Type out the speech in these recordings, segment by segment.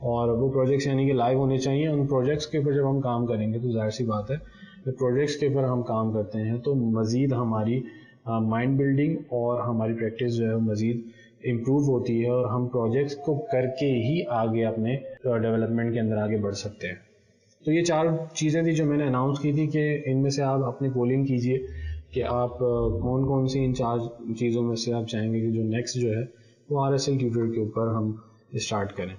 اور وہ پروجیکٹس یعنی کہ لائیو ہونے چاہیے. ان پروجیکٹس کے اوپر جب ہم کام کریں گے تو ظاہر سی بات ہے کہ پروجیکٹس کے اوپر ہم کام کرتے ہیں تو مزید ہماری مائنڈ بلڈنگ اور ہماری پریکٹس جو ہے مزید امپروو ہوتی ہے اور ہم پروجیکٹس کو کر کے ہی آگے اپنے ڈیولپمنٹ کے اندر آگے بڑھ سکتے ہیں. تو یہ 4 چیزیں تھیں جو میں نے اناؤنس کی تھی کہ ان میں سے آپ اپنی پولنگ کیجئے کہ آپ کون کون سی ان 4 چیزوں میں سے آپ چاہیں گے کہ جو نیکسٹ جو ہے وہ RSL ٹیوٹر کے اوپر ہم اسٹارٹ کریں.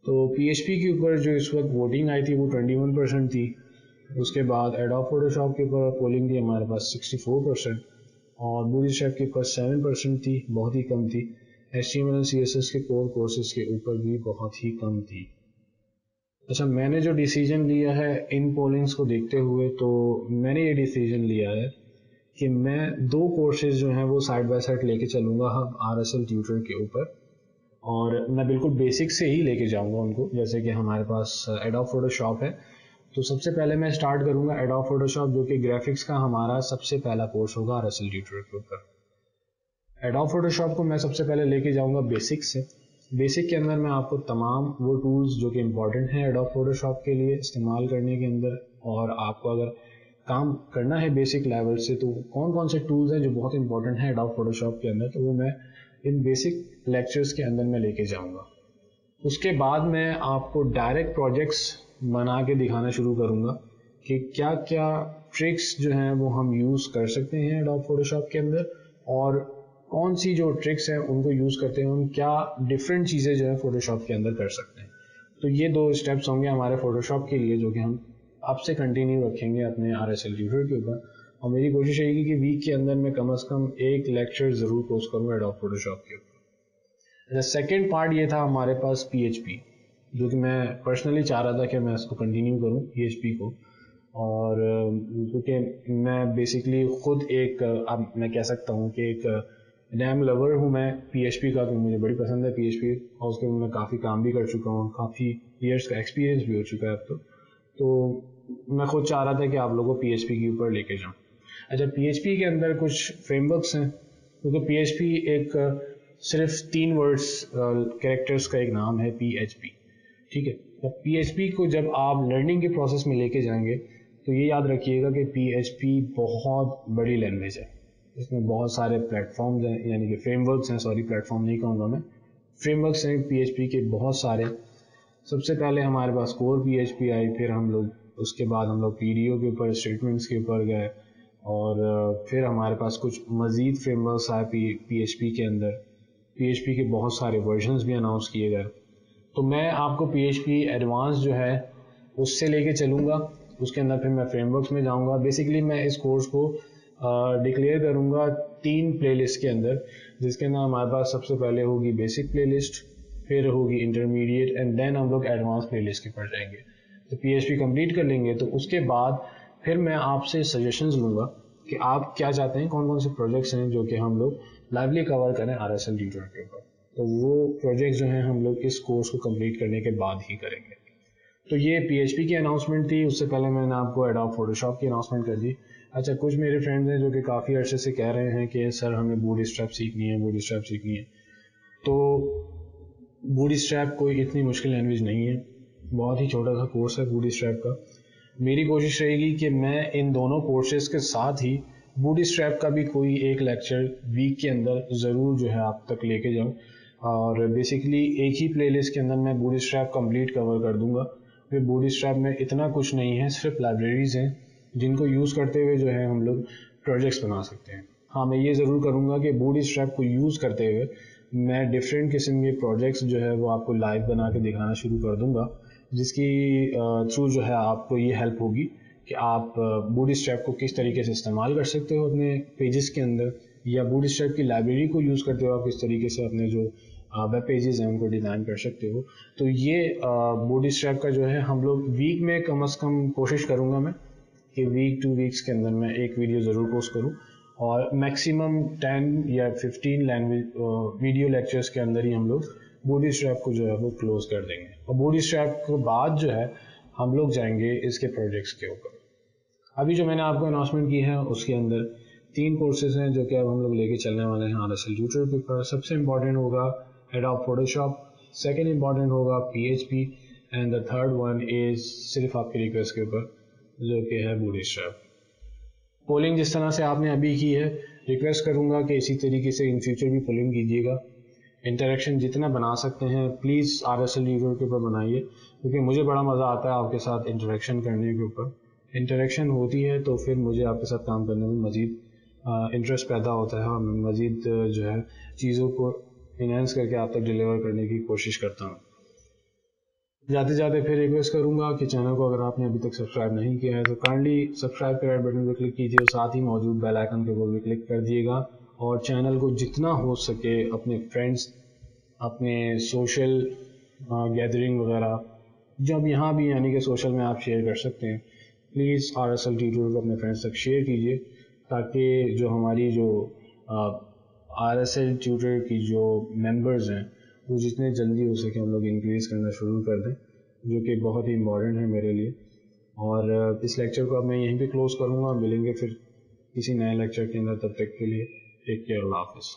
تو PHP کے اوپر جو اس وقت ووٹنگ آئی تھی وہ 21% تھی. اس کے بعد ایڈوب فوٹوشاپ کے اوپر پولنگ تھی ہمارے پاس 64%، اور بوٹی اسٹریپ کے اوپر 7% تھی، بہت ہی کم تھی. HTML اور CSS کے کور کورسز کے اوپر بھی بہت ہی کم تھی. اچھا، میں نے جو ڈیسیجن لیا ہے ان پولنگس کو دیکھتے ہوئے، تو میں نے یہ ڈیسیجن لیا ہے کہ میں 2 کورسز جو ہیں وہ سائڈ بائی سائڈ لے کے چلوں گا RSL ٹیوٹر کے اوپر، اور میں بالکل بیسک سے ہی لے کے جاؤں گا ان کو. جیسے کہ ہمارے پاس ایڈوب فوٹوشاپ ہے، تو سب سے پہلے میں اسٹارٹ کروں گا ایڈوب فوٹوشاپ، جو کہ گرافکس کا ہمارا سب سے پہلا کورس ہوگا RSL ٹیوٹر کے اوپر. ایڈوب فوٹوشاپ کو میں سب سے پہلے لے کے جاؤں گا بیسک سے. بیسک کے اندر میں آپ کو تمام وہ ٹولز جو کہ امپورٹنٹ ہیں ایڈوب فوٹوشاپ کے لیے استعمال کرنے کے اندر، اور آپ کو اگر کام کرنا ہے بیسک لیول سے تو کون کون سے ٹولز ہیں جو بہت امپورٹنٹ ہیں ایڈوب فوٹوشاپ کے اندر، تو وہ میں ان بیسک لیکچرز کے اندر میں لے کے جاؤں گا. اس کے بعد میں آپ کو ڈائریکٹ پروجیکٹس بنا کے دکھانا شروع کروں گا کہ کیا کیا ٹرکس جو ہیں وہ ہم یوز کر سکتے ہیں ایڈوب فوٹوشاپ کے اندر، اور کون سی جو ٹرکس ہیں ان کو یوز کرتے ہیں ہم کیا ڈفرینٹ چیزیں جو ہے فوٹوشاپ کے اندر کر سکتے ہیں. تو یہ 2 اسٹیپس ہوں گے ہمارے فوٹوشاپ کے لیے جو کہ ہم اب سے کنٹینیو رکھیں گے اپنے RSL ٹیوٹر کے اوپر. اور میری کوشش رہے گی کہ ویک کے اندر میں کم از کم ایک لیکچر ضرور پوسٹ کروں ایڈوب فوٹوشاپ کے اوپر. سیکنڈ پارٹ یہ تھا ہمارے پاس PHP، جو کہ میں پرسنلی چاہ رہا تھا کہ میں اس کو کنٹینیو کروں PHP کو. اور کیونکہ میں بیسکلی خود ایک اب میں کہہ سکتا ہوں کہ ایک ڈیم لور ہوں میں PHP کا، کہ مجھے بڑی پسند ہے PHP، اور اس کے میں کافی کام بھی کر چکا ہوں، کافی ایئرس کا ایکسپیرینس بھی ہو چکا ہے اب تو میں خود چاہ رہا تھا کہ آپ لوگوں کو PHP کے اوپر لے کے جاؤں. اچھا، PHP کے اندر کچھ فریم ورکس ہیں، کیونکہ PHP ایک صرف 3 ورڈس کریکٹرز کا ایک نام ہے PHP، ٹھیک ہے. تو PHP کو جب آپ لرننگ کے پروسیس میں لے کے جائیں گے تو یہ یاد رکھیے گا کہ PHP بہت بڑی لینگویج ہے. اس میں بہت سارے پلیٹ فارمز ہیں، یعنی کہ فریم ورکس ہیں، سوری پلیٹ فارم نہیں کہوں گا میں، فریم ورکس ہیں PHP کے بہت سارے. سب سے پہلے ہمارے پاس کور PHP آئی، پھر ہم لوگ اس کے بعد ہم لوگ PDO کے اوپر اسٹیٹمنٹس کے اوپر گئے، اور پھر ہمارے پاس کچھ مزید فریم ورکس آئے PHP کے اندر. PHP کے بہت سارے ورژنز بھی اناؤنس کیے گئے. تو میں آپ کو PHP ایڈوانس جو ہے اس سے لے کے چلوں گا، اس کے اندر پھر میں فریم ورکس میں جاؤں گا. بیسکلی میں اس کورس کو ڈکلیئر کروں گا 3 پلے لسٹ کے اندر، جس کے اندر ہمارے پاس سب سے پہلے ہوگی بیسک پلے لسٹ، پھر ہوگی انٹرمیڈیٹ، اینڈ دین ہم لوگ ایڈوانس پلے لسٹ کے پر جائیں گے. تو PHP کمپلیٹ کر لیں گے تو اس کے بعد پھر میں آپ سے سجیشنز لوں گا کہ آپ کیا چاہتے ہیں، کون کون سے پروجیکٹس ہیں جو کہ ہم لوگ لائیولی کور کریں RSL ٹیوٹر کے اوپر. تو وہ پروجیکٹس جو ہیں ہم لوگ اس کورس کو کمپلیٹ کرنے کے بعد ہی کریں گے. تو یہ PHP کی اناؤنسمنٹ تھی. اس سے پہلے میں نے آپ کو ایڈوب فوٹوشاپ کی اناؤنسمنٹ کر دی. اچھا، کچھ میرے فرینڈز ہیں جو کہ کافی عرصے سے کہہ رہے ہیں کہ سر ہمیں بوٹی اسٹریپ سیکھنی ہے، بوٹی اسٹریپ سیکھنی ہے. تو بوٹی اسٹریپ کوئی اتنی مشکل لینگویج نہیں ہے، بہت ہی چھوٹا سا کورس ہے بوٹی اسٹریپ کا. میری کوشش رہے گی کہ میں ان دونوں کورسز کے ساتھ ہی بوٹی اسٹریپ کا بھی کوئی ایک لیکچر ویک کے اندر ضرور جو ہے آپ تک لے کے جاؤں. اور بیسکلی ایک ہی پلے لسٹ کے اندر میں بوٹی اسٹریپ کمپلیٹ کور کر دوں گا. پھر بوٹی اسٹریپ میں اتنا کچھ نہیں ہے، صرف لائبریریز ہیں جن کو یوز کرتے ہوئے جو ہے ہم لوگ پروجیکٹس بنا سکتے ہیں. ہاں، میں یہ ضرور کروں گا کہ بوٹی اسٹریپ کو یوز کرتے ہوئے میں ڈفرینٹ قسم کے پروجیکٹس جو ہے وہ آپ کو لائیو بنا کے دکھانا شروع کر دوں گا، جس کی تھرو جو ہے آپ کو یہ ہیلپ ہوگی کہ آپ بوٹی اسٹریپ کو کس طریقے سے استعمال کر سکتے ہو اپنے پیجز کے اندر، یا بوٹی اسٹریپ کی لائبریری کو یوز کرتے ہو آپ کس طریقے سے اپنے جو ویب پیجز ہیں ان کو ڈیزائن کر سکتے ہو. تو یہ بوٹی اسٹریپ کا جو ہے ہم لوگ ویک میں کم از کم کوشش کروں گا میں کہ ویک 2 ویکس کے اندر میں ایک ویڈیو ضرور پوسٹ کروں، اور میکسیمم 10 یا 15 لینگویج ویڈیو لیکچرز کے اندر ہی ہم لوگ بوٹی اسٹریپ کو جو ہے وہ کلوز کر دیں گے. اور بوٹی اسٹریپ کے بعد جو ہے ہم لوگ جائیں گے اس کے پروجیکٹس کے اوپر. ابھی جو میں نے آپ کو اناؤنسمنٹ کی ہے اس کے اندر 3 کورسز ہیں جو کہ اب ہم لوگ لے کے چلنے والے ہیں RSL ٹیوٹر کے اوپر. سب سے امپورٹنٹ ہوگا ایڈوب فوٹوشاپ، سیکنڈ امپورٹنٹ ہوگا PHP، and the third one is صرف آپ کی ریکویسٹ کے اوپر، جو کہ ہے بوٹ اسٹریپ۔ پولنگ جس طرح سے آپ نے ابھی کی ہے، ریکویسٹ کروں گا کہ اسی طریقے سے ان فیوچر بھی پولنگ کیجیے گا۔ انٹریکشن جتنا بنا سکتے ہیں پلیز RSL ٹیوٹر کے اوپر بنائیے، کیونکہ مجھے بڑا مزہ آتا ہے آپ کے ساتھ انٹریکشن کرنے کے اوپر۔ انٹریکشن ہوتی ہے تو پھر مجھے آپ کے ساتھ کام کرنے میں مزید انٹرسٹ پیدا ہوتا ہے، اور میں مزید جو ہے چیزوں کو انہینس کر کے آپ تک ڈیلیور کرنے کی کوشش کرتا ہوں۔ جاتے جاتے پھر ریکویسٹ کروں گا کہ چینل کو اگر آپ نے ابھی تک سبسکرائب نہیں کیا ہے تو کائنڈلی سبسکرائب کے ریڈ بٹن پہ کلک کیجیے، اور ساتھ ہی موجود بیل آئکن کے اوپر بھی کلک کر دیے گا، اور چینل کو جتنا ہو سکے اپنے فرینڈس، اپنے سوشل گیدرنگ وغیرہ جب یہاں بھی یعنی کہ سوشل میں آپ شیئر کر سکتے ہیں، پلیز RSL ٹیوٹر کو اپنے فرینڈس تک شیئر کیجیے، تاکہ جو ہماری جو RSL ٹیوٹر کی جو ممبرز ہیں وہ جتنے جلدی ہو سکے ہم لوگ انکریز کرنا شروع کر دیں، جو کہ بہت ہی امپورٹنٹ ہے میرے لیے۔ اور اس لیکچر کو اب میں یہیں پہ کلوز کروں گا، ملیں گے پھر کسی نئے لیکچر کے اندر، تب تک کے لیے ٹیک کیئر، اللہ حافظ۔